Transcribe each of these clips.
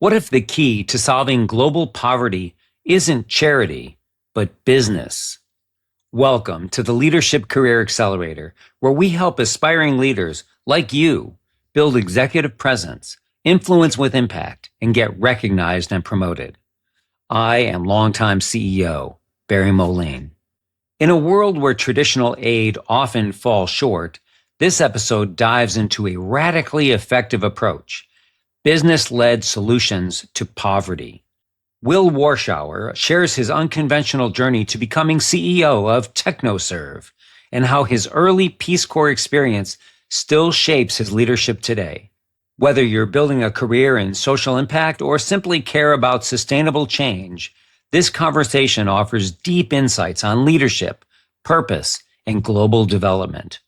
What if the key to solving global poverty isn't charity, but business? Welcome to the Leadership Career Accelerator, where we help aspiring leaders like you build executive presence, influence with impact, and get recognized and promoted. I am longtime CEO Barry Moline. In a world where traditional aid often falls short, this episode dives into a radically effective approach: business-led solutions to poverty. Will Warshauer shares his unconventional journey to becoming CEO of TechnoServe and how his early Peace Corps experience still shapes his leadership today. Whether you're building a career in social impact or simply care about sustainable change, this conversation offers deep insights on leadership, purpose, and global development.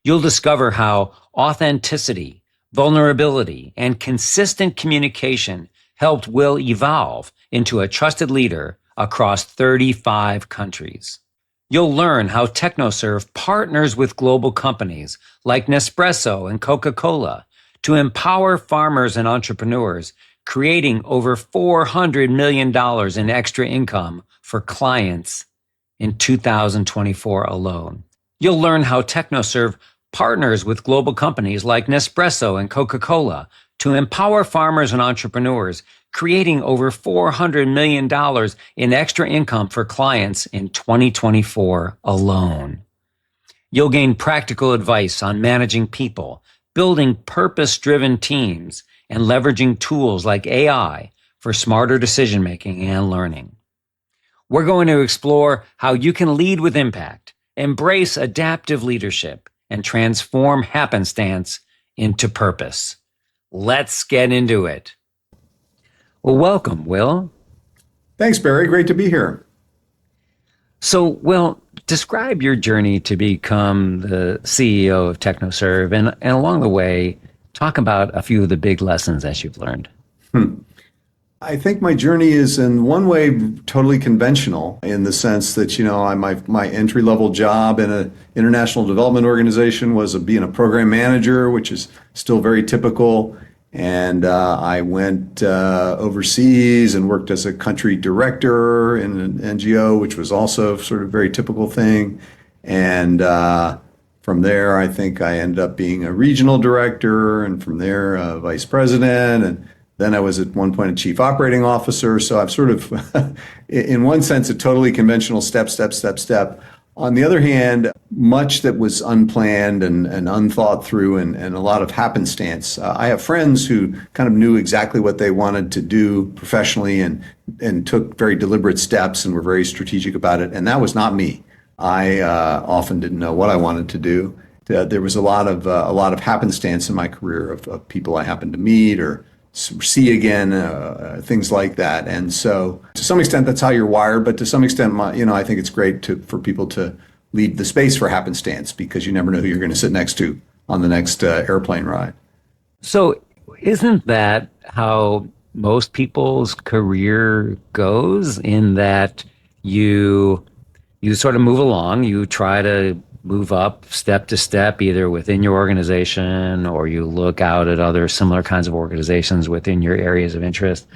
You'll discover how authenticity, vulnerability, and consistent communication helped Will evolve into a trusted leader across 35 countries. You'll learn how TechnoServe partners with global companies like Nespresso and Coca-Cola to empower farmers and entrepreneurs, creating over $400 million in extra income for clients in 2024 alone. You'll learn how TechnoServe partners with global companies like Nespresso and Coca-Cola to empower farmers and entrepreneurs, creating over $400 million in extra income for clients in 2024 alone. You'll gain practical advice on managing people, building purpose-driven teams, and leveraging tools like AI for smarter decision-making and learning. We're going to explore how you can lead with impact, embrace adaptive leadership, and transform happenstance into purpose. Let's get into it. Well, welcome, Will. Thanks, Barry. Great to be here. So, Will, describe your journey to become the CEO of TechnoServe, and along the way, talk about a few of the big lessons that you've learned. I think my journey is in one way totally conventional in the sense that, my entry-level job in an international development organization was being a program manager, which is still very typical. And I went overseas and worked as a country director in an NGO, which was also sort of a very typical thing. And from there, I think I ended up being a regional director, and from there, a vice president. And then I was at one point a chief operating officer. So I've sort of, in one sense, a totally conventional step. On the other hand, much that was unplanned and unthought through and a lot of happenstance. I have friends who kind of knew exactly what they wanted to do professionally and took very deliberate steps and were very strategic about it. And that was not me. I often didn't know what I wanted to do. There was a lot of happenstance in my career of people I happened to meet or see again, things like that. And so to some extent, that's how you're wired. But to some extent, I think it's great for people to leave the space for happenstance because you never know who you're going to sit next to on the next airplane ride. So isn't that how most people's career goes, in that you sort of move along, you try to move up step to step, either within your organization or you look out at other similar kinds of organizations within your areas of interest,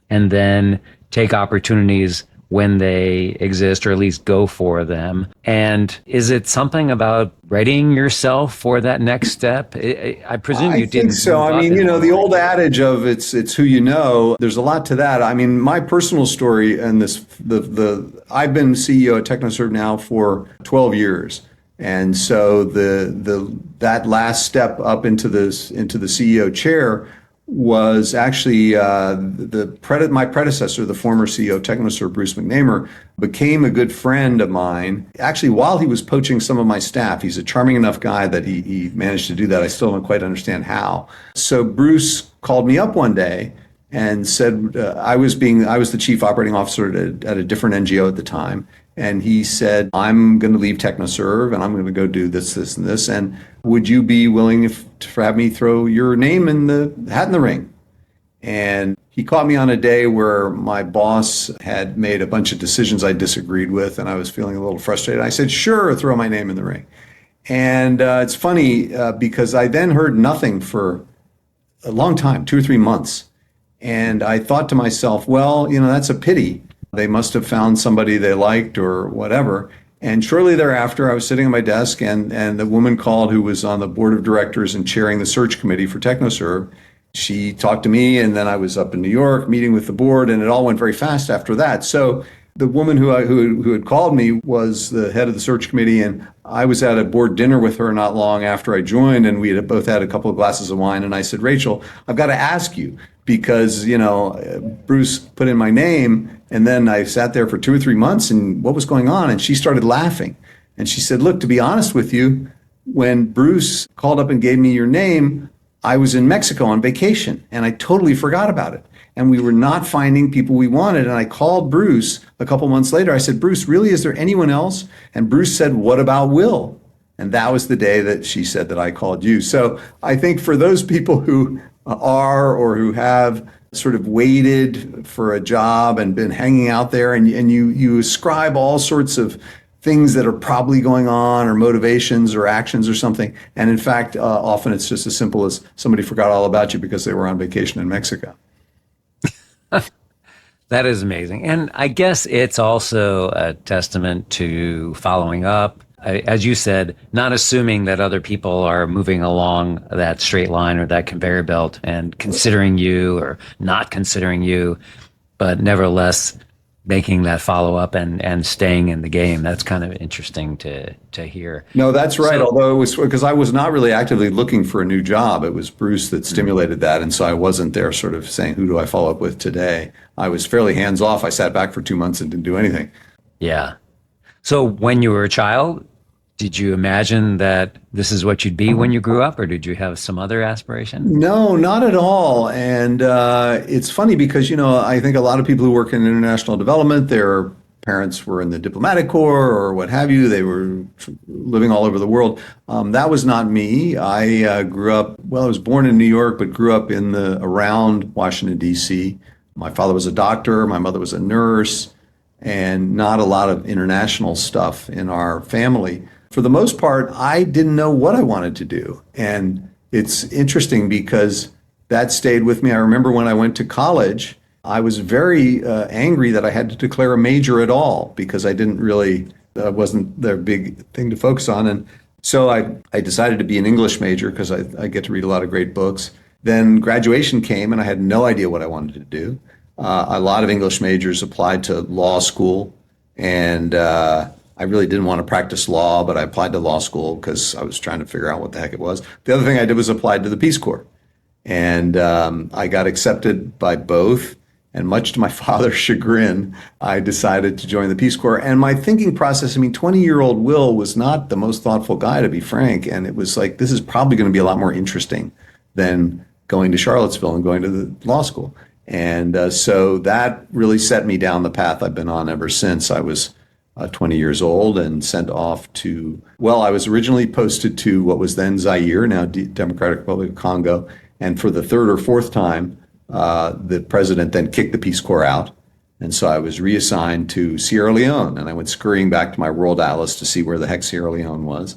and then take opportunities when they exist, or at least go for them? And is it something about readying yourself for that next step? I presume you didn't. I think so. I mean, the old adage of it's who you know, there's a lot to that. I mean, my personal story and I've been CEO at TechnoServe now for 12 years. And so that last step up into the CEO chair was actually my predecessor, the former CEO of TechnoServe, Bruce McNamer, became a good friend of mine. Actually, while he was poaching some of my staff, he's a charming enough guy that he managed to do that. I still don't quite understand how. So Bruce called me up one day and said, I was the chief operating officer at a different NGO at the time. And he said, I'm going to leave TechnoServe and I'm going to go do this, and this. And would you be willing to have me throw your name in the hat in the ring? And he caught me on a day where my boss had made a bunch of decisions I disagreed with, and I was feeling a little frustrated. I said, sure, throw my name in the ring. And it's funny because I then heard nothing for a long time, 2 or 3 months. And I thought to myself, well, that's a pity. They must have found somebody they liked or whatever. And shortly thereafter, I was sitting at my desk, and the woman called who was on the board of directors and chairing the search committee for TechnoServe. She talked to me, and then I was up in New York meeting with the board, and it all went very fast after that. So the woman who had called me was the head of the search committee, and I was at a board dinner with her not long after I joined, and we had both had a couple of glasses of wine. And I said, Rachel, I've got to ask you because Bruce put in my name, and then I sat there for 2 or 3 months, and what was going on? And she started laughing, and she said, "Look, to be honest with you, when Bruce called up and gave me your name, I was in Mexico on vacation, and I totally forgot about it. And we were not finding people we wanted. And I called Bruce a couple months later. I said, Bruce, really, is there anyone else? And Bruce said, what about Will? And that was the day that she said that I called you. So I think for those people who are or who have sort of waited for a job and been hanging out there, and you ascribe all sorts of things that are probably going on or motivations or actions or something. And in fact, often it's just as simple as somebody forgot all about you because they were on vacation in Mexico. That is amazing. And I guess it's also a testament to following up. As you said, not assuming that other people are moving along that straight line or that conveyor belt and considering you or not considering you, but nevertheless making that follow up and staying in the game. That's kind of interesting to hear. No, that's right. Although it was because I was not really actively looking for a new job. It was Bruce that stimulated that. And so I wasn't there sort of saying, who do I follow up with today? I was fairly hands off. I sat back for 2 months and didn't do anything. Yeah. So when you were a child, did you imagine that this is what you'd be when you grew up, or did you have some other aspiration? No, not at all. And it's funny because, I think a lot of people who work in international development, their parents were in the diplomatic corps or what have you. They were living all over the world. That was not me. I grew up, I was born in New York, but grew up around Washington, D.C. My father was a doctor. My mother was a nurse, and not a lot of international stuff in our family. For the most part, I didn't know what I wanted to do. And it's interesting because that stayed with me. I remember when I went to college, I was very angry that I had to declare a major at all because I didn't really, wasn't the big thing to focus on. And so I decided to be an English major because I get to read a lot of great books. Then graduation came and I had no idea what I wanted to do. A lot of English majors applied to law school, and I really didn't want to practice law, but I applied to law school because I was trying to figure out what the heck it was. The other thing I did was applied to the Peace Corps. And I got accepted by both. And much to my father's chagrin, I decided to join the Peace Corps. And my thinking process, 20-year-old Will was not the most thoughtful guy, to be frank. And it was like, this is probably going to be a lot more interesting than going to Charlottesville and going to the law school. And so that really set me down the path I've been on ever since. I was 20 years old and sent off to, I was originally posted to what was then Zaire, now Democratic Republic of Congo. And for the third or fourth time, the president then kicked the Peace Corps out. And so I was reassigned to Sierra Leone, and I went scurrying back to my world atlas to see where the heck Sierra Leone was.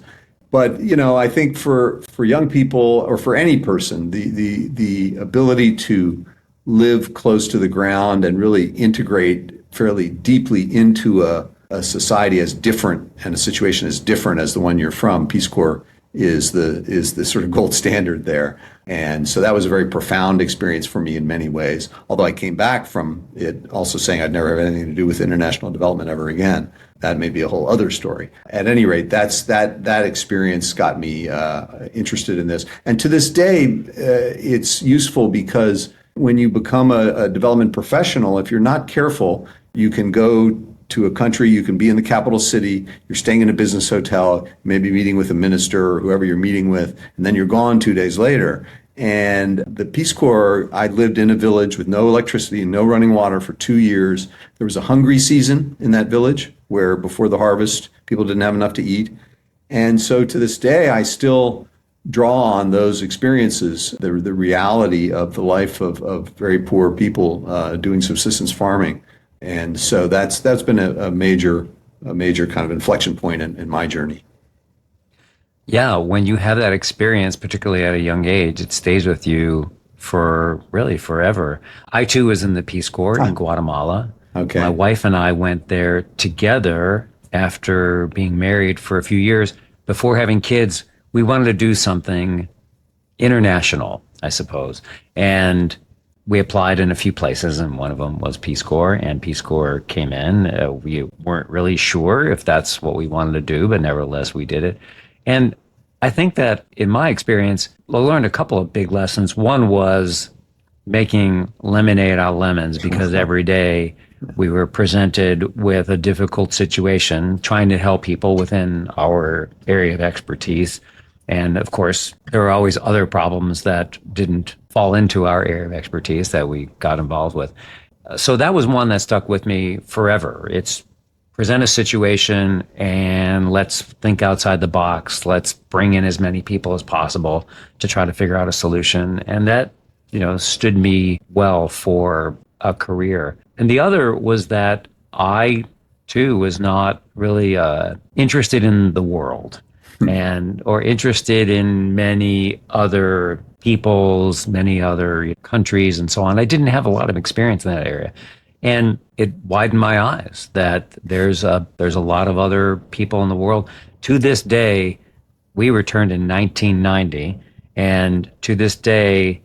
But, I think for young people or for any person, the ability to live close to the ground and really integrate fairly deeply into a society as different and a situation as different as the one you're from, Peace Corps is the sort of gold standard there. And so that was a very profound experience for me in many ways, although I came back from it also saying I'd never have anything to do with international development ever again. That may be a whole other story. At any rate, that experience got me interested in this. And to this day, it's useful because when you become a development professional, if you're not careful, you can go to a country, you can be in the capital city, you're staying in a business hotel, maybe meeting with a minister or whoever you're meeting with, and then you're gone 2 days later. And the Peace Corps, I lived in a village with no electricity and no running water for 2 years. There was a hungry season in that village where before the harvest, people didn't have enough to eat. And so to this day, I still draw on those experiences, the reality of the life of very poor people doing subsistence farming. And so that's been a major kind of inflection point in my journey. Yeah, when you have that experience, particularly at a young age, it stays with you for really forever. I too was in the Peace Corps in Ah, Guatemala. My okay. wife and I went there together after being married for a few years. Before having kids, we wanted to do something international, I suppose. And we applied in a few places, and one of them was Peace Corps, and Peace Corps came in. We weren't really sure if that's what we wanted to do, but nevertheless, we did it. And I think that in my experience, I learned a couple of big lessons. One was making lemonade out of lemons because every day we were presented with a difficult situation, trying to help people within our area of expertise. And of course, there were always other problems that didn't fall into our area of expertise that we got involved with. So that was one that stuck with me forever. It's present a situation and let's think outside the box. Let's bring in as many people as possible to try to figure out a solution. And that, stood me well for a career. And the other was that I too was not really interested in the world and or interested in many other peoples, many other countries and so on. I didn't have a lot of experience in that area. And it widened my eyes that there's a lot of other people in the world. To this day, we returned in 1990, and to this day,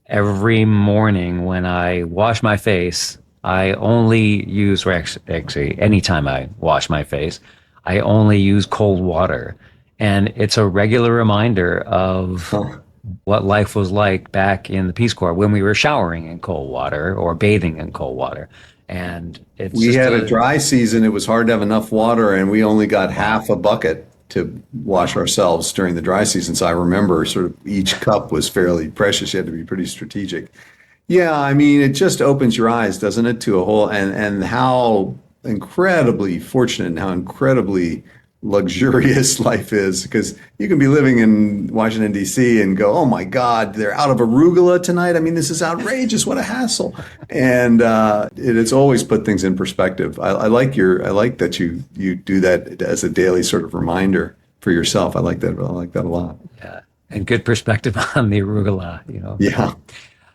every morning when I wash my face, I only use, or actually, anytime I wash my face, I only use cold water. And it's a regular reminder of Huh. what life was like back in the Peace Corps when we were showering in cold water or bathing in cold water. And it's We just had a a, dry season. It was hard to have enough water, and we only got half a bucket to wash ourselves during the dry season. So I remember sort of each cup was fairly precious. You had to be pretty strategic. Yeah, I mean, it just opens your eyes, doesn't it, to a whole and how incredibly fortunate and how incredibly luxurious life is because you can be living in Washington, D.C. and go, oh my God, they're out of arugula tonight. I mean, this is outrageous. What a hassle. And it's always put things in perspective. I like that you do that as a daily sort of reminder for yourself. I like that. I like that a lot. yeah, and good perspective on the arugula, Yeah.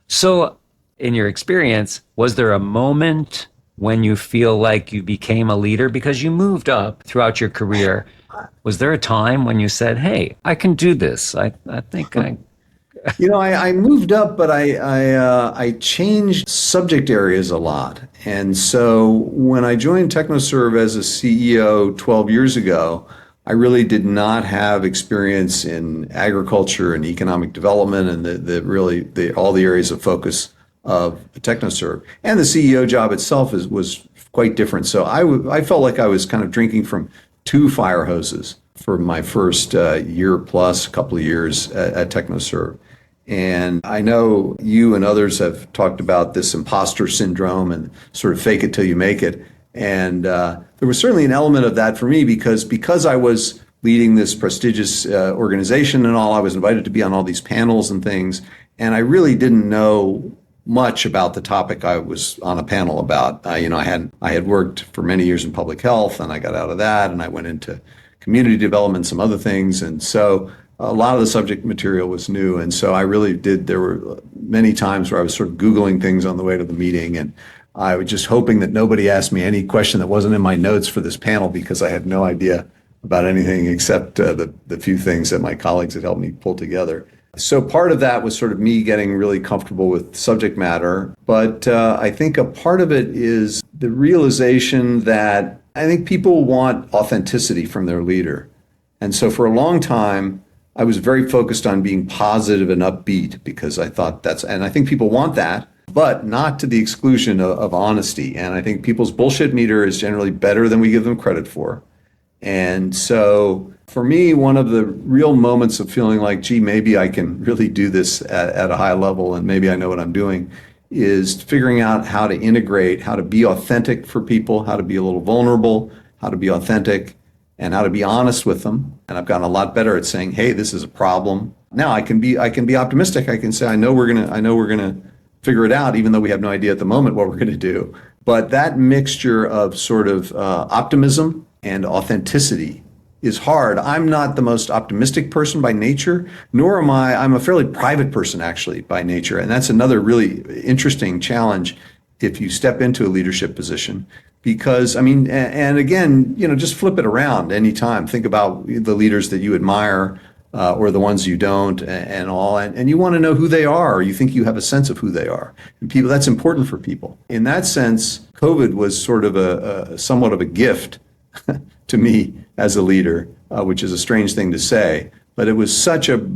So, in your experience, was there a moment when you feel like you became a leader because you moved up throughout your career? Was there a time when you said, "Hey, I can do this. I think I." I moved up, but I changed subject areas a lot. And so when I joined TechnoServe as a CEO 12 years ago, I really did not have experience in agriculture and economic development and all the areas of focus of TechnoServe. And the CEO job itself was quite different. So I felt like I was kind of drinking from two fire hoses for my first year plus, couple of years at TechnoServe. And I know you and others have talked about this imposter syndrome and sort of fake it till you make it. And there was certainly an element of that for me because I was leading this prestigious organization and all, I was invited to be on all these panels and things. And I really didn't know much about the topic I was on a panel about. I had worked for many years in public health, and I got out of that, and I went into community development, some other things, and so a lot of the subject material was new, and so I really did. There were many times where I was sort of Googling things on the way to the meeting, and I was just hoping that nobody asked me any question that wasn't in my notes for this panel because I had no idea about anything except the few things that my colleagues had helped me pull together. So part of that was sort of me getting really comfortable with subject matter. But I think a part of it is the realization that I think people want authenticity from their leader. And so for a long time, I was very focused on being positive and upbeat because I thought and I think people want that, but not to the exclusion of honesty. And I think people's bullshit meter is generally better than we give them credit for. And so for me, one of the real moments of feeling like, gee, maybe I can really do this at a high level and maybe I know what I'm doing is figuring out how to integrate, how to be authentic for people, how to be a little vulnerable, how to be authentic, and how to be honest with them. And I've gotten a lot better at saying, hey, this is a problem. Now I can be optimistic. I can say, I know we're gonna figure it out, even though we have no idea at the moment what we're gonna do. But that mixture of sort of optimism and authenticity is hard. I'm not the most optimistic person by nature, nor am I'm a fairly private person actually by nature. And that's another really interesting challenge if you step into a leadership position. Because, I mean, and again, just flip it around anytime. Think about the leaders that you admire or the ones you don't and all. And you want to know who they are. Or you think you have a sense of who they are. And people, that's important for people. In that sense, COVID was sort of a somewhat of a gift to me as a leader, which is a strange thing to say. But it was such a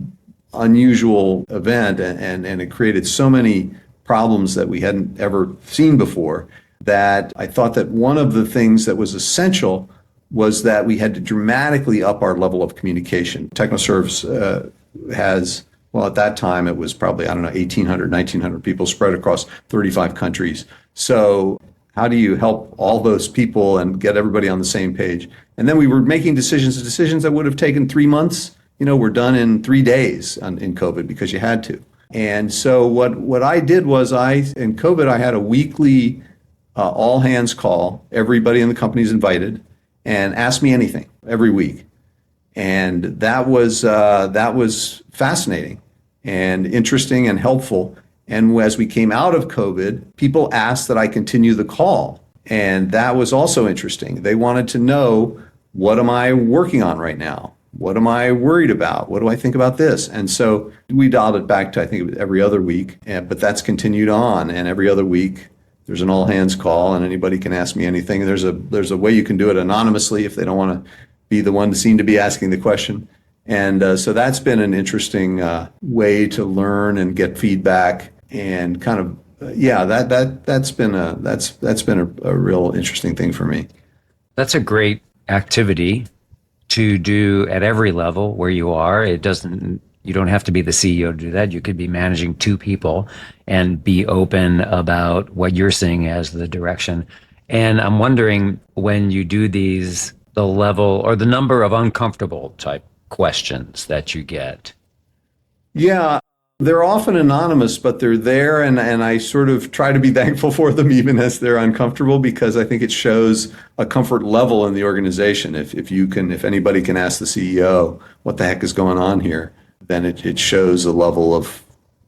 unusual event and it created so many problems that we hadn't ever seen before, that I thought that one of the things that was essential was that we had to dramatically up our level of communication. TechnoServe has, well, at that time, it was probably, 1,800, 1,900 people spread across 35 countries. So how do you help all those people and get everybody on the same page? And then we were making decisions that would have taken 3 months, were done in 3 days in COVID because you had to. And so what I did was in COVID, I had a weekly all hands call. Everybody in the company is invited and ask me anything every week. And that was fascinating and interesting and helpful. And as we came out of COVID, people asked that I continue the call. And that was also interesting. They wanted to know, what am I working on right now? What am I worried about? What do I think about this? And so we dialed it back to, I think, every other week, but that's continued on. And every other week, there's an all hands call and anybody can ask me anything. There's a way you can do it anonymously if they don't want to be the one seen to be asking the question. And so that's been an interesting way to learn and get feedback and kind of, that's been a real interesting thing for me. That's a great activity to do at every level where you are. You don't have to be the CEO to do that. You could be managing 2 people and be open about what you're seeing as the direction. And I'm wondering, when you do these, the level or the number of uncomfortable type questions that you get. Yeah, they're often anonymous, but they're there, and I sort of try to be thankful for them even as they're uncomfortable, because I think it shows a comfort level in the organization. If anybody can ask the CEO what the heck is going on here, then it shows a level of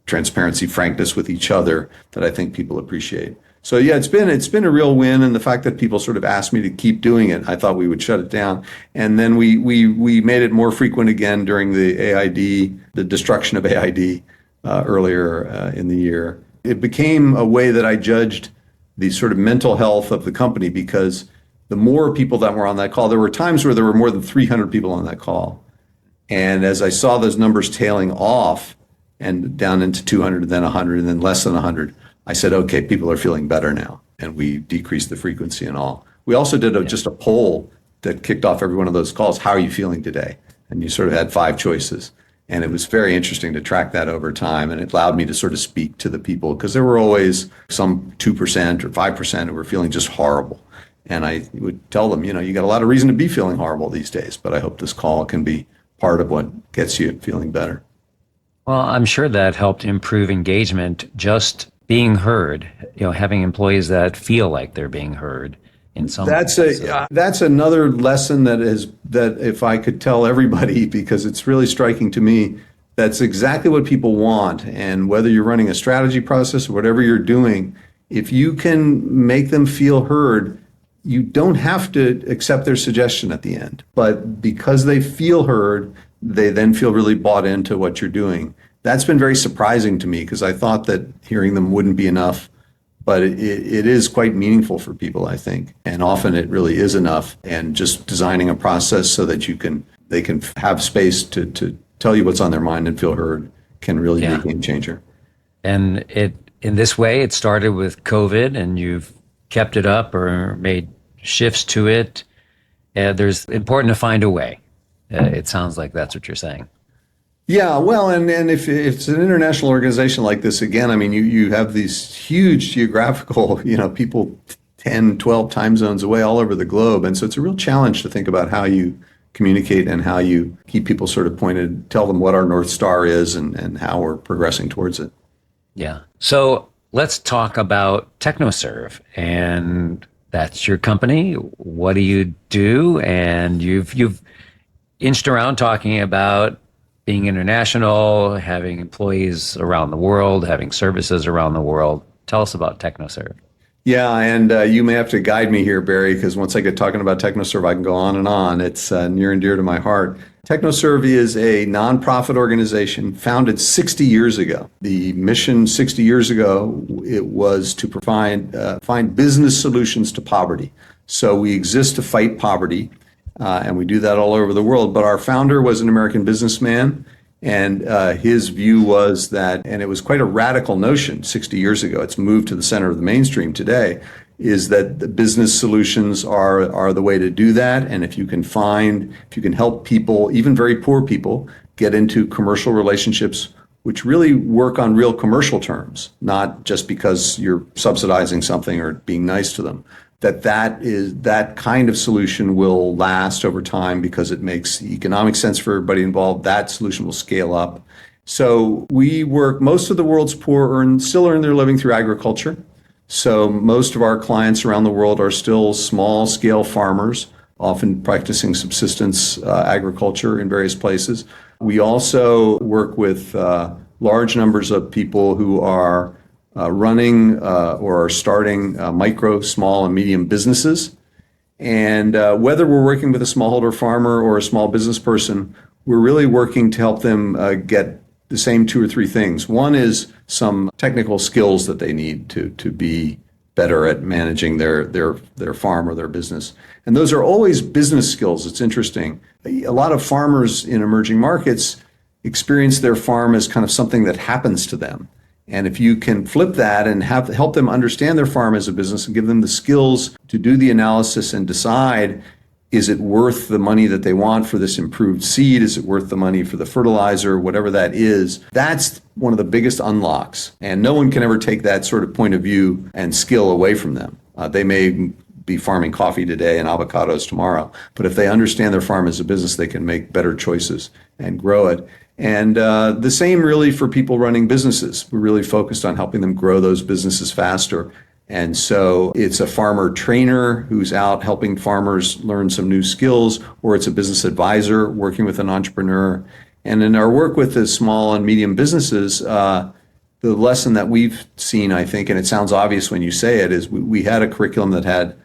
transparency, frankness with each other that I think people appreciate. So yeah, it's been a real win, and the fact that people sort of asked me to keep doing it, I thought we would shut it down, and then we made it more frequent again during the AID, the destruction of AID earlier in the year. It became a way that I judged the sort of mental health of the company, because the more people that were on that call, there were times where there were more than 300 people on that call, and as I saw those numbers tailing off and down into 200 and then 100 and then less than 100. I said, okay, people are feeling better now, and we decreased the frequency and all. We also did just a poll that kicked off every one of those calls. How are you feeling today? And you sort of had 5 choices. And it was very interesting to track that over time. And it allowed me to sort of speak to the people, because there were always some 2% or 5% who were feeling just horrible. And I would tell them, you got a lot of reason to be feeling horrible these days, but I hope this call can be part of what gets you feeling better. Well, I'm sure that helped improve engagement, just being heard, having employees that feel like they're being heard in some ways. That's another lesson that if I could tell everybody, because it's really striking to me, that's exactly what people want. And whether you're running a strategy process or whatever you're doing, if you can make them feel heard, you don't have to accept their suggestion at the end. But because they feel heard, they then feel really bought into what you're doing. That's been very surprising to me, because I thought that hearing them wouldn't be enough, but it is quite meaningful for people, I think. And often it really is enough. And just designing a process so that they can have space to tell you what's on their mind and feel heard can really be a game changer. And in this way, it started with COVID, and you've kept it up or made shifts to it. There's important to find a way. It sounds like that's what you're saying. Yeah, well, and if it's an international organization like this, again, I mean, you have these huge geographical, people 10, 12 time zones away all over the globe. And so it's a real challenge to think about how you communicate and how you keep people sort of pointed, tell them what our North Star is and how we're progressing towards it. Yeah. So let's talk about TechnoServe, and that's your company. What do you do? And you've inched around talking about being international, having employees around the world, having services around the world. Tell us about TechnoServe. Yeah, and you may have to guide me here, Barry, because once I get talking about TechnoServe, I can go on and on. It's near and dear to my heart. TechnoServe is a nonprofit organization founded 60 years ago. The mission 60 years ago, it was to provide find business solutions to poverty. So we exist to fight poverty, and we do that all over the world. But our founder was an American businessman. And his view was that, and it was quite a radical notion 60 years ago, it's moved to the center of the mainstream today, is that the business solutions are the way to do that. And if you can help people, even very poor people, get into commercial relationships which really work on real commercial terms, not just because you're subsidizing something or being nice to them, that kind of solution will last over time because it makes economic sense for everybody involved. That solution will scale up. So we work, most of the world's poor still earn their living through agriculture. So most of our clients around the world are still small scale farmers, often practicing subsistence agriculture in various places. We also work with large numbers of people who are running or are starting micro, small, and medium businesses. And whether we're working with a smallholder farmer or a small business person, we're really working to help them get the same two or three things. One is some technical skills that they need to be better at managing their farm or their business. And those are always business skills. It's interesting. A lot of farmers in emerging markets experience their farm as kind of something that happens to them. And if you can flip that and help them understand their farm as a business and give them the skills to do the analysis and decide, is it worth the money that they want for this improved seed? Is it worth the money for the fertilizer? Whatever that is, that's one of the biggest unlocks. And no one can ever take that sort of point of view and skill away from them. They may be farming coffee today and avocados tomorrow, but if they understand their farm as a business, they can make better choices and grow it. And the same really for people running businesses. We're really focused on helping them grow those businesses faster. And so it's a farmer trainer who's out helping farmers learn some new skills, or it's a business advisor working with an entrepreneur. And in our work with the small and medium businesses, the lesson that we've seen, I think, and it sounds obvious when you say it, is we had a curriculum that had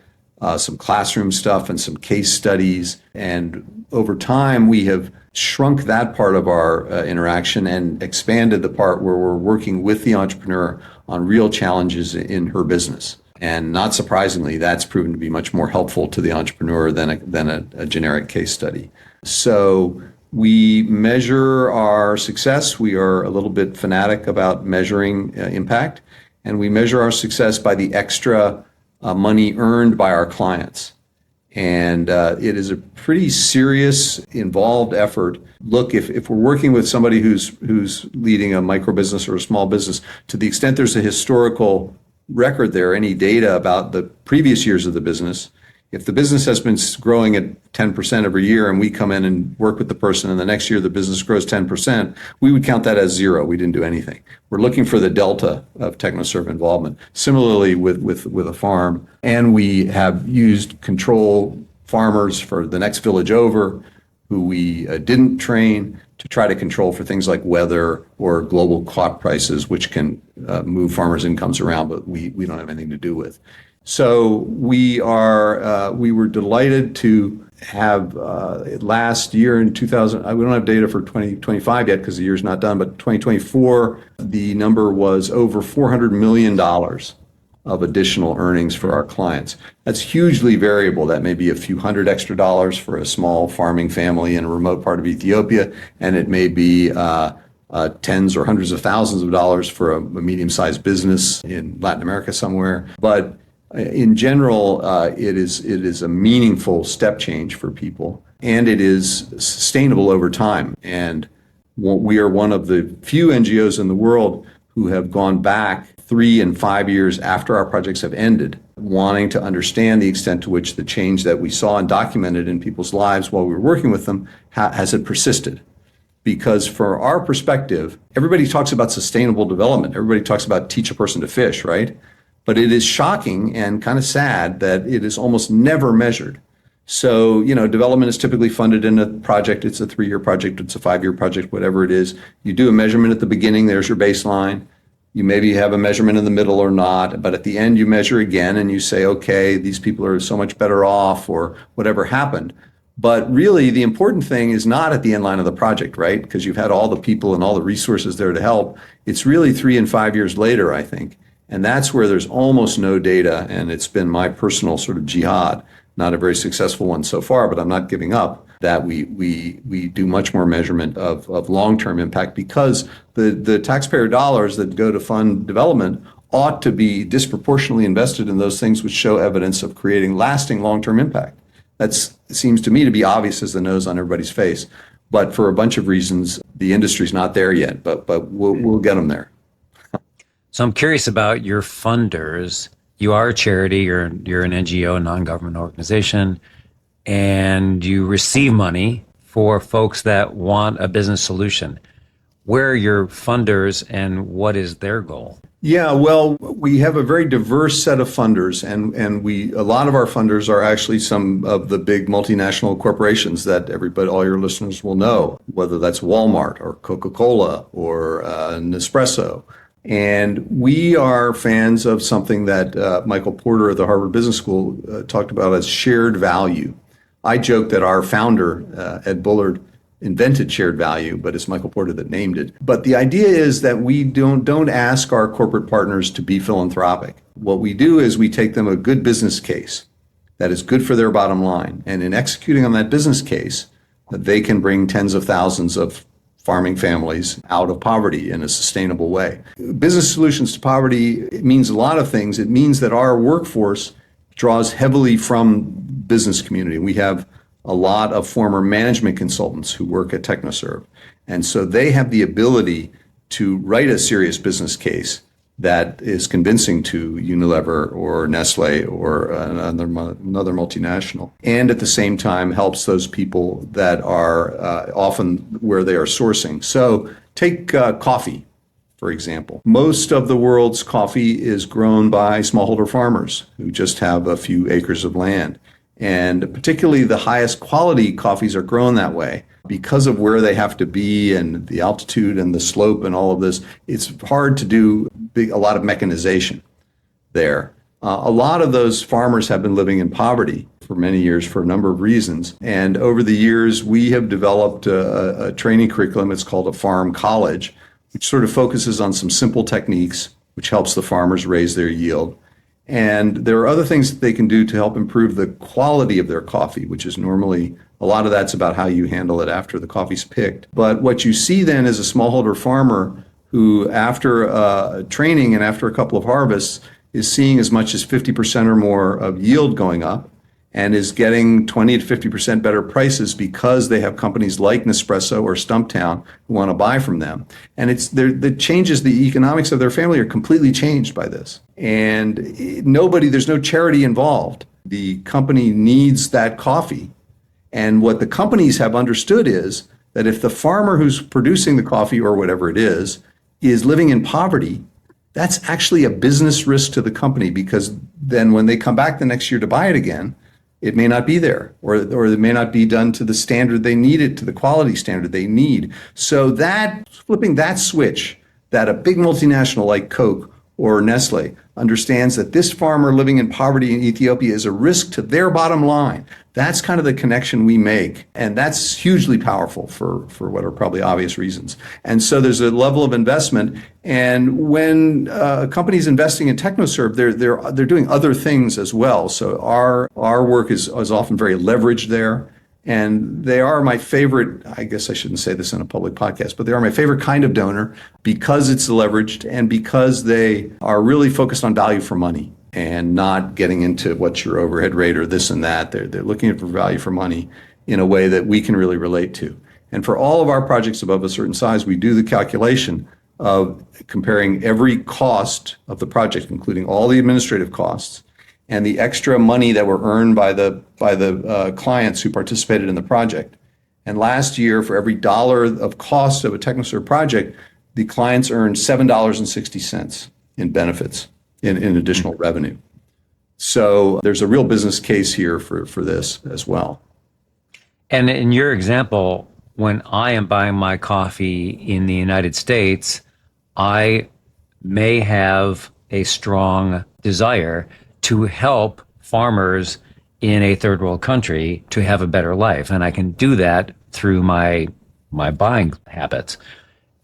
some classroom stuff and some case studies. And over time, we have shrunk that part of our interaction and expanded the part where we're working with the entrepreneur on real challenges in her business. And not surprisingly, that's proven to be much more helpful to the entrepreneur than a generic case study. So we measure our success. We are a little bit fanatic about measuring impact, and we measure our success by the extra money earned by our clients. And it is a pretty serious, involved effort. Look, if we're working with somebody who's leading a micro business or a small business, to the extent there's a historical record there, any data about the previous years of the business, if the business has been growing at 10% every year and we come in and work with the person and the next year the business grows 10%, we would count that as zero. We didn't do anything. We're looking for the delta of TechnoServe involvement. Similarly with a farm, and we have used control farmers for the next village over who we didn't train to try to control for things like weather or global crop prices, which can move farmers' incomes around, but we don't have anything to do with. So we were delighted to have last year in 2000, we don't have data for 2025 yet because the year's not done, but 2024, the number was over $400 million of additional earnings for our clients. That's hugely variable. That may be a few hundred extra dollars for a small farming family in a remote part of Ethiopia, and it may be tens or hundreds of thousands of dollars for a medium-sized business in Latin America somewhere. But in general, it is a meaningful step change for people, and it is sustainable over time. And we are one of the few NGOs in the world who have gone back 3 and 5 years after our projects have ended, wanting to understand the extent to which the change that we saw and documented in people's lives while we were working with them, has it persisted? Because from our perspective, everybody talks about sustainable development. Everybody talks about teach a person to fish, right? But it is shocking and kind of sad that it is almost never measured. So, development is typically funded in a project. It's a 3-year project, it's a 5-year project, whatever it is. You do a measurement at the beginning, there's your baseline. You maybe have a measurement in the middle or not, but at the end you measure again and you say, okay, these people are so much better off or whatever happened. But really, the important thing is not at the end line of the project, right? Because you've had all the people and all the resources there to help. It's really 3 and 5 years later, I think. And that's where there's almost no data. And it's been my personal sort of jihad, not a very successful one so far, but I'm not giving up, that we do much more measurement of long-term impact, because the taxpayer dollars that go to fund development ought to be disproportionately invested in those things which show evidence of creating lasting long-term impact. That seems to me to be obvious as the nose on everybody's face. But for a bunch of reasons, the industry's not there yet, but we'll get them there. So I'm curious about your funders. You are a charity, you're an NGO, a non-government organization, and you receive money for folks that want a business solution. Where are your funders and what is their goal? Yeah, well, we have a very diverse set of funders, and a lot of our funders are actually some of the big multinational corporations that all your listeners will know, whether that's Walmart or Coca-Cola or Nespresso. And we are fans of something that Michael Porter at the Harvard Business School talked about as shared value. I joke that our founder, Ed Bullard, invented shared value, but it's Michael Porter that named it. But the idea is that we don't ask our corporate partners to be philanthropic. What we do is we take them a good business case that is good for their bottom line. And in executing on that business case, they can bring tens of thousands of farming families out of poverty in a sustainable way. Business solutions to poverty means a lot of things. It means that our workforce draws heavily from business community. We have a lot of former management consultants who work at TechnoServe. And so they have the ability to write a serious business case that is convincing to Unilever or Nestle or another multinational, and at the same time helps those people that are often where they are sourcing. So take coffee, for example. Most of the world's coffee is grown by smallholder farmers who just have a few acres of land. And particularly the highest quality coffees are grown that way. Because of where they have to be and the altitude and the slope and all of this, it's hard to do a lot of mechanization there. A lot of those farmers have been living in poverty for many years for a number of reasons. And over the years, we have developed a training curriculum. It's called a farm college, which sort of focuses on some simple techniques, which helps the farmers raise their yield. And there are other things that they can do to help improve the quality of their coffee, which is normally, a lot of that's about how you handle it after the coffee's picked. But what you see then is a smallholder farmer who, after training and after a couple of harvests, is seeing as much as 50% or more of yield going up and is getting 20 to 50% better prices because they have companies like Nespresso or Stumptown who want to buy from them. And the changes, the economics of their family are completely changed by this. And there's no charity involved. The company needs that coffee. And what the companies have understood is that if the farmer who's producing the coffee or whatever it is living in poverty, that's actually a business risk to the company, because then when they come back the next year to buy it again, it may not be there, or it may not be done to the standard they need it, to the quality standard they need. So that flipping that switch, that a big multinational like Coke or Nestle understands that this farmer living in poverty in Ethiopia is a risk to their bottom line. That's kind of the connection we make. And that's hugely powerful for what are probably obvious reasons. And so there's a level of investment. And when a company's investing in TechnoServe, they're doing other things as well. So our work is often very leveraged there. And they are my favorite, I guess I shouldn't say this in a public podcast, but they are my favorite kind of donor because it's leveraged and because they are really focused on value for money and not getting into what's your overhead rate or this and that. They're looking for value for money in a way that we can really relate to. And for all of our projects above a certain size, we do the calculation of comparing every cost of the project, including all the administrative costs, and the extra money that were earned by the clients who participated in the project. And last year, for every dollar of cost of a TechnoServe project, the clients earned $7.60 in benefits, in additional revenue. So there's a real business case here for this as well. And in your example, when I am buying my coffee in the United States, I may have a strong desire to help farmers in a third world country to have a better life. And I can do that through my buying habits.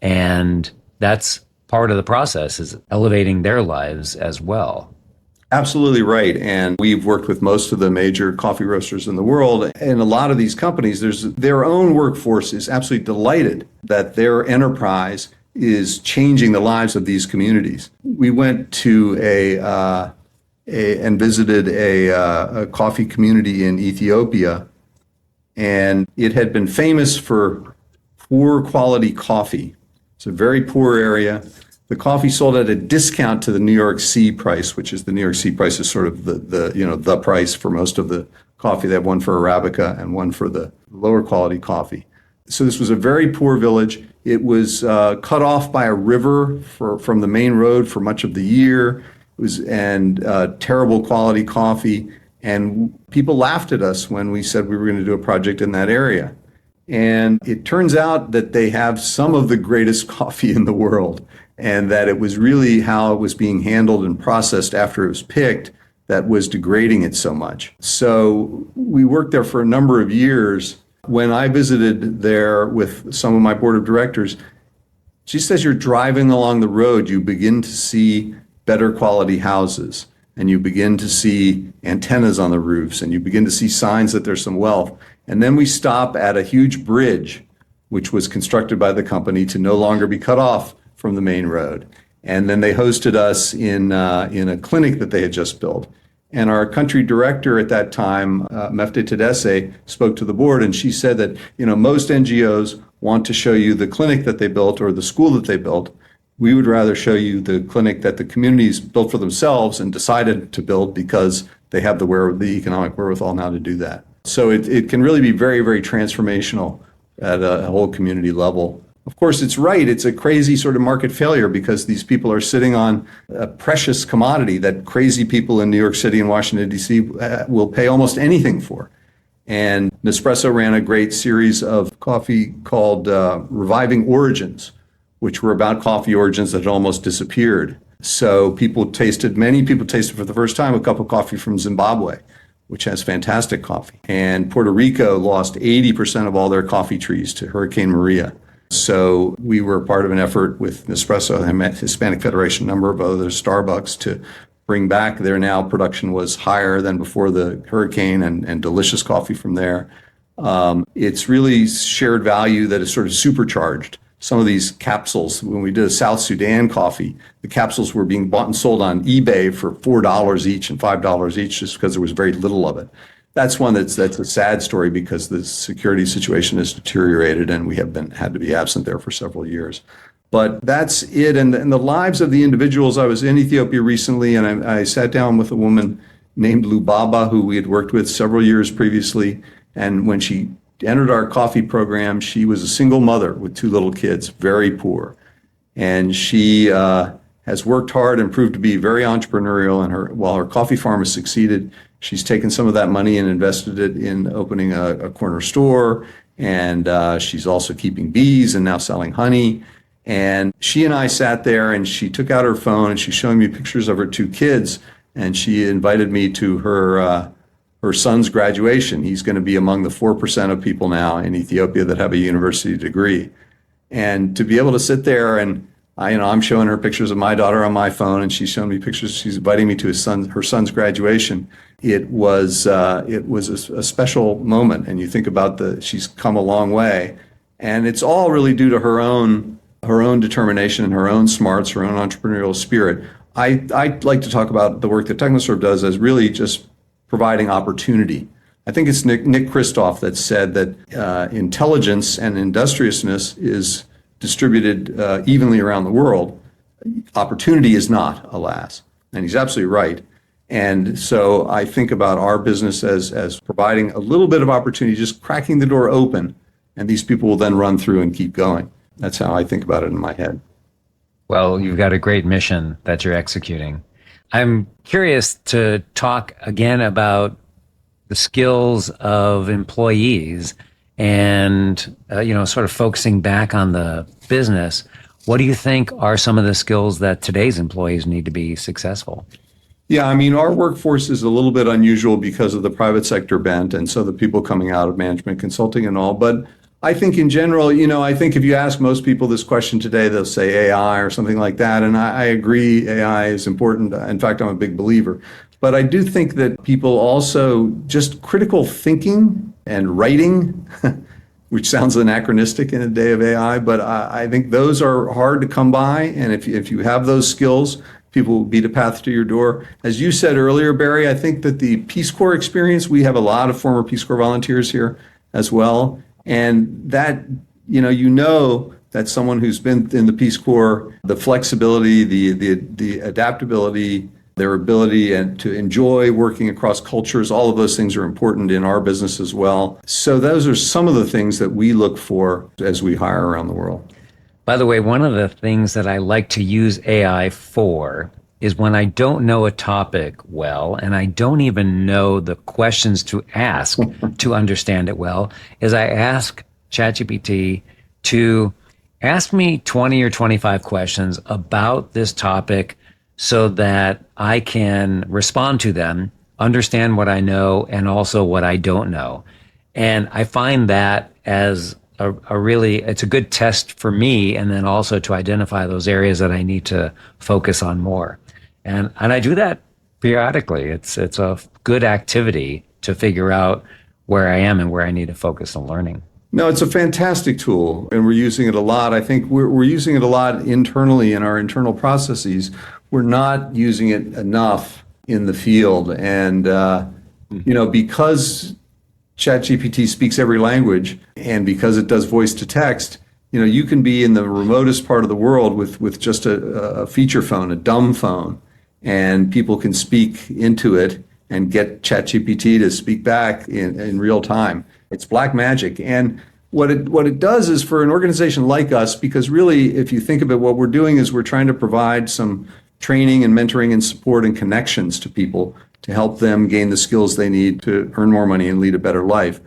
And that's part of the process, is elevating their lives as well. Absolutely right. And we've worked with most of the major coffee roasters in the world. And a lot of these companies, their own workforce is absolutely delighted that their enterprise is changing the lives of these communities. We went to and visited a coffee community in Ethiopia, and it had been famous for poor quality coffee. It's a very poor area. The coffee sold at a discount to the New York C price, which is the New York C price is sort of the price for most of the coffee. They have one for Arabica and one for the lower quality coffee. So this was a very poor village. It was cut off by a river from the main road for much of the year. It was terrible quality coffee. And people laughed at us when we said we were going to do a project in that area. And it turns out that they have some of the greatest coffee in the world, and that it was really how it was being handled and processed after it was picked that was degrading it so much. So we worked there for a number of years. When I visited there with some of my board of directors, just as you're driving along the road, you begin to see better quality houses, and you begin to see antennas on the roofs, and you begin to see signs that there's some wealth. And then we stop at a huge bridge, which was constructed by the company to no longer be cut off from the main road. And then they hosted us in a clinic that they had just built. And our country director at that time, Mefte Tedesse, spoke to the board, and she said that, most NGOs want to show you the clinic that they built or the school that they built. We would rather show you the clinic that the communities built for themselves and decided to build because they have the economic wherewithal now to do that. So it can really be very, very transformational at a whole community level. Of course, it's right. It's a crazy sort of market failure because these people are sitting on a precious commodity that crazy people in New York City and Washington, D.C. will pay almost anything for. And Nespresso ran a great series of coffee called Reviving Origins, which were about coffee origins that had almost disappeared. So many people tasted for the first time a cup of coffee from Zimbabwe, which has fantastic coffee. And Puerto Rico lost 80% of all their coffee trees to Hurricane Maria. So we were part of an effort with Nespresso and Hispanic Federation, a number of other Starbucks, to bring back their now production was higher than before the hurricane and delicious coffee from there. It's really shared value that is sort of supercharged. Some of these capsules, when we did a South Sudan coffee, the capsules were being bought and sold on eBay for $4 each and $5 each just because there was very little of it. That's one that's a sad story because the security situation has deteriorated and we have had to be absent there for several years. But that's it. And the lives of the individuals, I was in Ethiopia recently and I sat down with a woman named Lubaba who we had worked with several years previously. And when she entered our coffee program, she was a single mother with 2 little kids, very poor. And she has worked hard and proved to be very entrepreneurial. And while her coffee farm has succeeded, she's taken some of that money and invested it in opening a corner store. And she's also keeping bees and now selling honey. And she and I sat there and she took out her phone and she's showing me pictures of her 2 kids. And she invited me to her son's graduation. He's going to be among the 4% of people now in Ethiopia that have a university degree. And to be able to sit there and I'm showing her pictures of my daughter on my phone, and she's showing me pictures. She's inviting me to her son's graduation. It was a special moment. And you think about she's come a long way, and it's all really due to her own determination and her own smarts, her own entrepreneurial spirit. I like to talk about the work that TechnoServe does as really just providing opportunity. I think it's Nick Kristof that said that intelligence and industriousness is distributed evenly around the world. Opportunity is not, alas. And he's absolutely right. And so I think about our business as providing a little bit of opportunity, just cracking the door open, and these people will then run through and keep going. That's how I think about it in my head. Well, you've got a great mission that you're executing. I'm curious to talk again about the skills of employees and, sort of focusing back on the business. What do you think are some of the skills that today's employees need to be successful? Yeah, I mean, our workforce is a little bit unusual because of the private sector bent, and so the people coming out of management consulting and all. But I think in general, I think if you ask most people this question today, they'll say AI or something like that. And I agree, AI is important. In fact, I'm a big believer. But I do think that people also just critical thinking and writing, which sounds anachronistic in a day of AI, but I think those are hard to come by. And if you have those skills, people will beat a path to your door. As you said earlier, Barry, I think that the Peace Corps experience, we have a lot of former Peace Corps volunteers here as well. And that, that someone who's been in the Peace Corps, the flexibility, the adaptability, their ability and to enjoy working across cultures, all of those things are important in our business as well. So those are some of the things that we look for as we hire around the world. By the way, one of the things that I like to use AI for is when I don't know a topic well, and I don't even know the questions to ask to understand it well, is I ask ChatGPT to ask me 20 or 25 questions about this topic so that I can respond to them, understand what I know, and also what I don't know. And I find that as it's a good test for me, and then also to identify those areas that I need to focus on more. And I do that periodically. It's a good activity to figure out where I am and where I need to focus on learning. No, it's a fantastic tool, and we're using it a lot. I think we're using it a lot internally in our internal processes. We're not using it enough in the field, and because ChatGPT speaks every language, and because it does voice to text, you can be in the remotest part of the world with just a feature phone, a dumb phone, and people can speak into it and get ChatGPT to speak back in real time. It's black magic. And what it does is for an organization like us, because really, if you think of it, what we're doing is we're trying to provide some training and mentoring and support and connections to people to help them gain the skills they need to earn more money and lead a better life.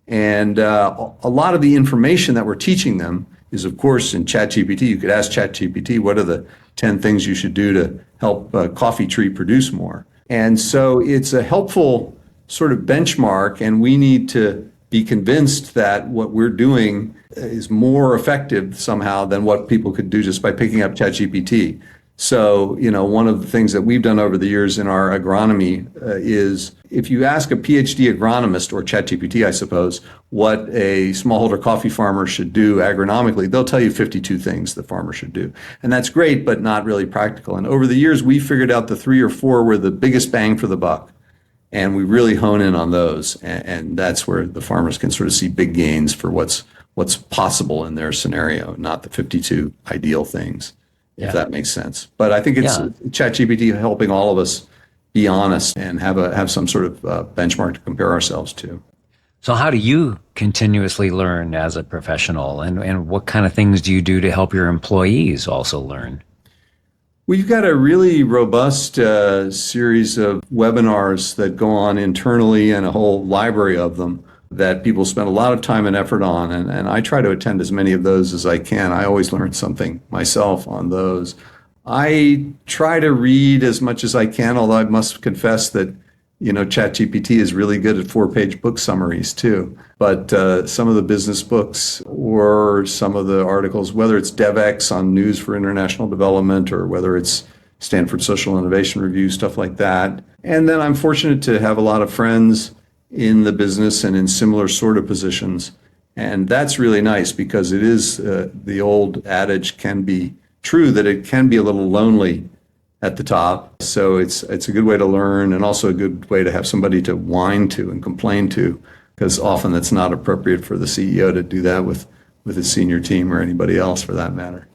And a lot of the information that we're teaching them is, of course, in ChatGPT. You could ask ChatGPT, what are the 10 things you should do to help a coffee tree produce more? And so it's a helpful sort of benchmark, and we need to be convinced that what we're doing is more effective somehow than what people could do just by picking up ChatGPT. So, one of the things that we've done over the years in our agronomy is if you ask a PhD agronomist, or ChatGPT, I suppose, what a smallholder coffee farmer should do agronomically, they'll tell you 52 things the farmer should do. And that's great, but not really practical. And over the years, we figured out the 3 or 4 were the biggest bang for the buck. And we really hone in on those. And that's where the farmers can sort of see big gains for what's possible in their scenario, not the 52 ideal things. If that makes sense. But I think it's ChatGPT helping all of us be honest and have some sort of benchmark to compare ourselves to. So how do you continuously learn as a professional, and what kind of things do you do to help your employees also learn? We've got a really robust series of webinars that go on internally, and a whole library of them that people spend a lot of time and effort on. And I try to attend as many of those as I can. I always learn something myself on those. I try to read as much as I can, although I must confess that, ChatGPT is really good at 4-page book summaries too. But some of the business books or some of the articles, whether it's DevX on news for international development, or whether it's Stanford Social Innovation Review, stuff like that. And then I'm fortunate to have a lot of friends in the business and in similar sort of positions. And that's really nice, because it is, the old adage can be true, that it can be a little lonely at the top. So it's a good way to learn, and also a good way to have somebody to whine to and complain to, because often that's not appropriate for the CEO to do that with his senior team, or anybody else for that matter.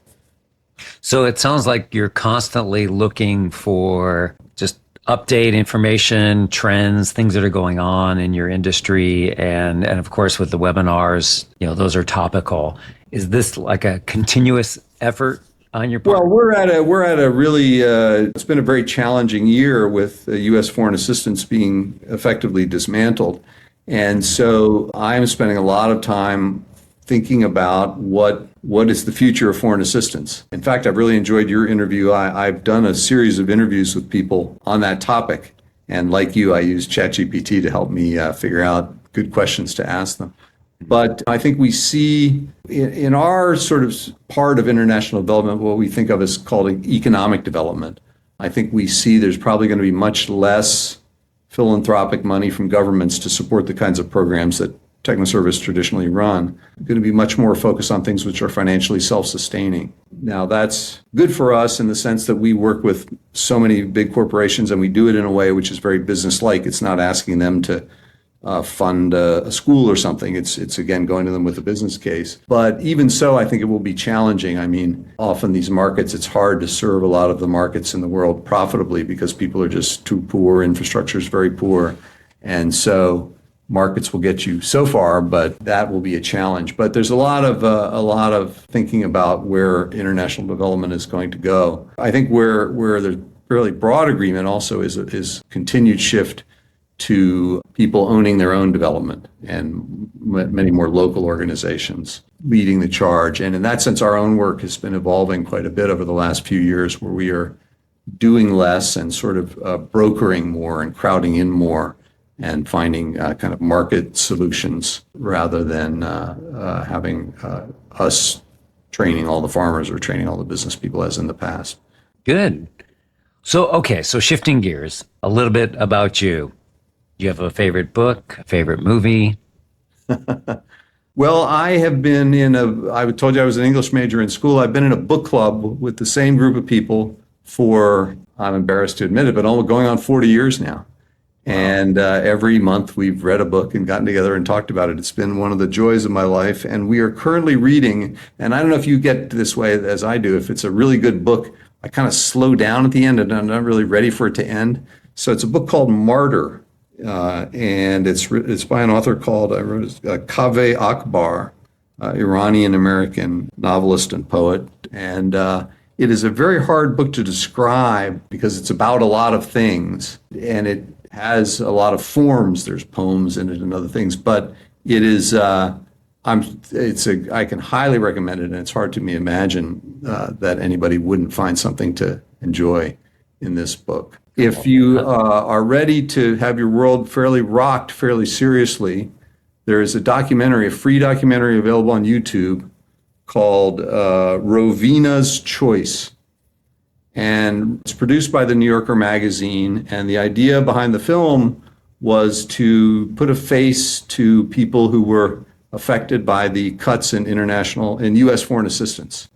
So it sounds like you're constantly looking for just update information, trends, things that are going on in your industry. And of course, with the webinars, those are topical. Is this like a continuous effort on your Well, part? we're at a really it's been a very challenging year with U.S. foreign assistance being effectively dismantled, and so I'm spending a lot of time thinking about what is the future of foreign assistance. In fact, I've really enjoyed your interview. I've done a series of interviews with people on that topic, and like you, I use ChatGPT to help me figure out good questions to ask them. But I think we see in our sort of part of international development what we think of as called economic development. I think we see there's probably going to be much less philanthropic money from governments to support the kinds of programs that TechnoServe has traditionally run. Going to be much more focused on things which are financially self-sustaining. Now, that's good for us in the sense that we work with so many big corporations and we do it in a way which is very business-like. It's not asking them to fund a school or something. It's again going to them with a business case. But even so, I think it will be challenging. I mean, often these markets, it's hard to serve a lot of the markets in the world profitably because people are just too poor, infrastructure is very poor. And so markets will get you so far, but that will be a challenge. But there's a lot of thinking about where international development is going to go. I think where there's really broad agreement also is continued shift to people owning their own development and many more local organizations leading the charge. And in that sense, our own work has been evolving quite a bit over the last few years where we are doing less and sort of brokering more and crowding in more and finding kind of market solutions rather than having us training all the farmers or training all the business people as in the past. Good. So shifting gears a little bit about you. Do you have a favorite book, a favorite movie? Well, I have been I told you I was an English major in school. I've been in a book club with the same group of people for, I'm embarrassed to admit it, but almost going on 40 years now. And every month we've read a book and gotten together and talked about it. It's been one of the joys of my life. And we are currently reading, and I don't know if you get this way as I do, if it's a really good book, I kind of slow down at the end and I'm not really ready for it to end. So it's a book called Martyr. And it's by an author called Kaveh Akbar, Iranian-American novelist and poet. And it is a very hard book to describe because it's about a lot of things. And it has a lot of forms. There's poems in it and other things. But it is, I can highly recommend it. And it's hard to me imagine that anybody wouldn't find something to enjoy in this book. If you are ready to have your world fairly rocked fairly seriously, there is a free documentary available on YouTube called Rovina's Choice. And it's produced by the New Yorker magazine. And the idea behind the film was to put a face to people who were affected by the cuts in U.S. foreign assistance.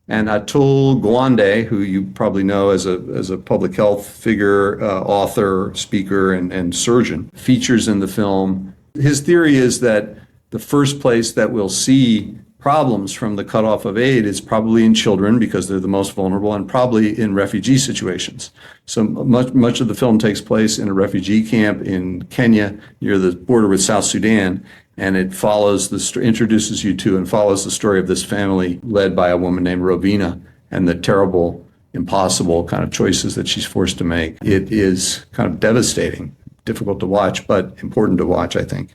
And Atul Gawande, who you probably know as a public health figure, author, speaker, and surgeon, features in the film. His theory is that the first place that we'll see problems from the cutoff of aid is probably in children because they're the most vulnerable and probably in refugee situations. So much of the film takes place in a refugee camp in Kenya near the border with South Sudan. And it introduces you to and follows the story of this family led by a woman named Rovina and the terrible, impossible kind of choices that she's forced to make. It is kind of devastating, difficult to watch, but important to watch, I think.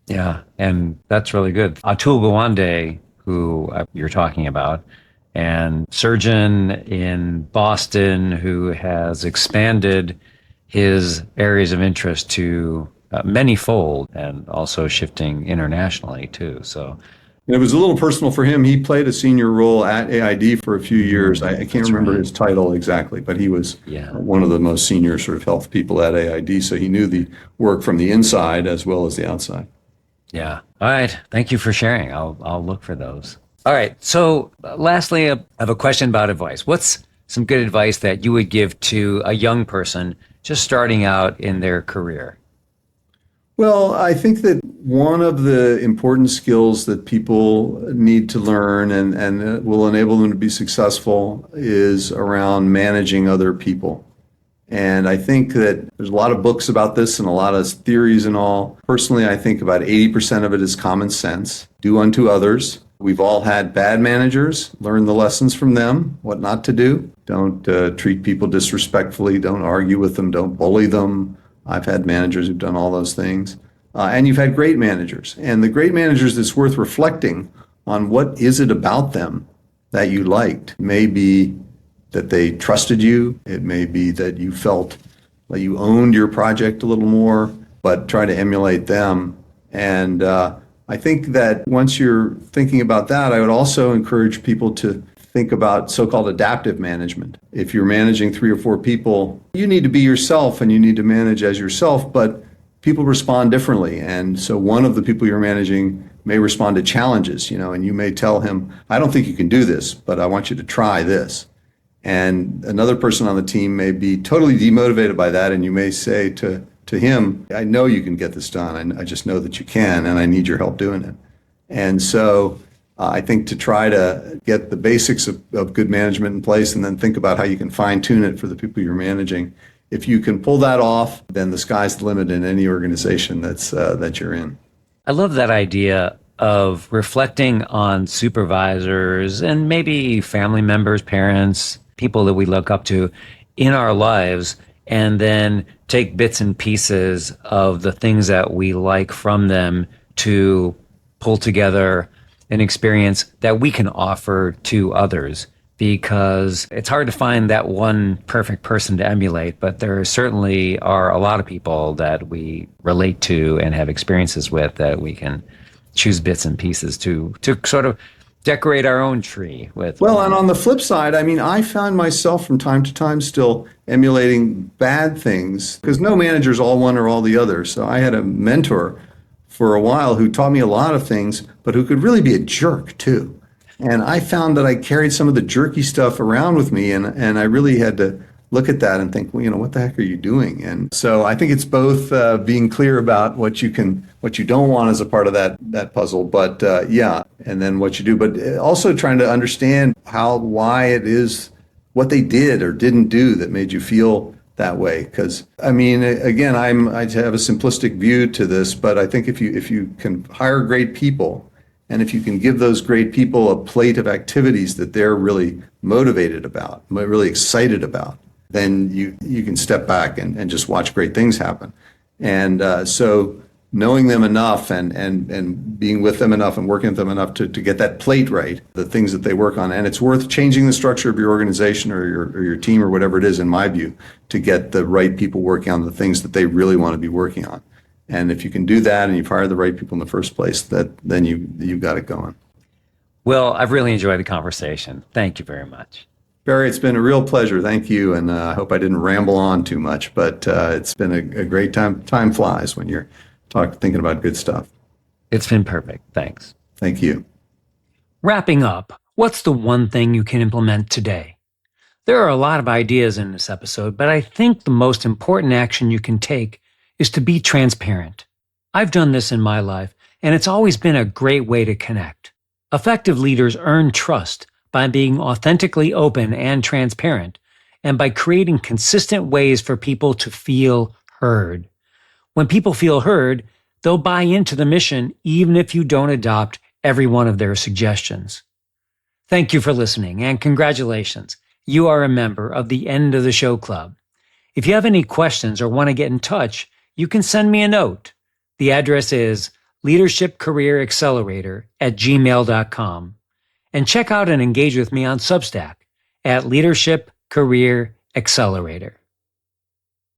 Yeah, and that's really good. Atul Gawande, who you're talking about, and surgeon in Boston who has expanded his areas of interest to manyfold and also shifting internationally too. So it was a little personal for him. He played a senior role at AID for a few years. I can't remember his title exactly, but he was one of the most senior sort of health people at AID. So he knew the work from the inside as well as the outside. Yeah. All right. Thank you for sharing. I'll look for those. All right. So lastly, I have a question about advice. What's some good advice that you would give to a young person just starting out in their career? Well, I think that one of the important skills that people need to learn and will enable them to be successful is around managing other people. And I think that there's a lot of books about this and a lot of theories and all. Personally, I think about 80% of it is common sense. Do unto others We've all had bad managers. Learn the lessons from them, what not to do. Don't treat people disrespectfully. Don't argue with them. Don't bully them. I've had managers who've done all those things. And you've had great managers. And the great managers, it's worth reflecting on what is it about them that you liked. It may be that they trusted you. It may be that you felt like you owned your project a little more, but try to emulate them. And I think that once you're thinking about that, I would also encourage people to think about so-called adaptive management. If you're managing 3 or 4 people, you need to be yourself and you need to manage as yourself, but people respond differently. And so one of the people you're managing may respond to challenges, and you may tell him, I don't think you can do this, but I want you to try this. And another person on the team may be totally demotivated by that, and you may say to him, I know you can get this done. I just know that you can, and I need your help doing it. And so I think to try to get the basics of good management in place and then think about how you can fine-tune it for the people you're managing. If you can pull that off, then the sky's the limit in any organization that you're in. I love that idea of reflecting on supervisors and maybe family members, parents, people that we look up to in our lives, and then take bits and pieces of the things that we like from them to pull together an experience that we can offer to others. Because it's hard to find that one perfect person to emulate, but there certainly are a lot of people that we relate to and have experiences with that we can choose bits and pieces to sort of decorate our own tree with. Well, and on the flip side, I found myself from time to time still emulating bad things because no manager's all one or all the other. So I had a mentor for a while who taught me a lot of things, but who could really be a jerk too. And I found that I carried some of the jerky stuff around with me, and I really had to look at that and think, well, what the heck are you doing? And so I think it's both being clear about what you don't want as a part of that puzzle, but and then what you do, but also trying to understand why it is what they did or didn't do that made you feel that way. Because again, I have a simplistic view to this, but I think if you can hire great people, and if you can give those great people a plate of activities that they're really motivated about, really excited about, then you can step back and just watch great things happen. And so knowing them enough and being with them enough and working with them enough to get that plate right, the things that they work on. And it's worth changing the structure of your organization or your team or whatever it is, in my view, to get the right people working on the things that they really want to be working on. And if you can do that and you've hired the right people in the first place, then you've got it going. Well, I've really enjoyed the conversation. Thank you very much. Barry, it's been a real pleasure. Thank you. And I hope I didn't ramble on too much, but it's been a great time. Time flies when you're thinking about good stuff. It's been perfect. Thanks. Thank you. Wrapping up, what's the one thing you can implement today? There are a lot of ideas in this episode, but I think the most important action you can take is to be transparent. I've done this in my life, and it's always been a great way to connect. Effective leaders earn trust by being authentically open and transparent, and by creating consistent ways for people to feel heard. When people feel heard, they'll buy into the mission even if you don't adopt every one of their suggestions. Thank you for listening, and congratulations. You are a member of the End of the Show Club. If you have any questions or want to get in touch, you can send me a note. The address is leadershipcareeraccelerator@gmail.com. And check out and engage with me on Substack at Leadership Career Accelerator.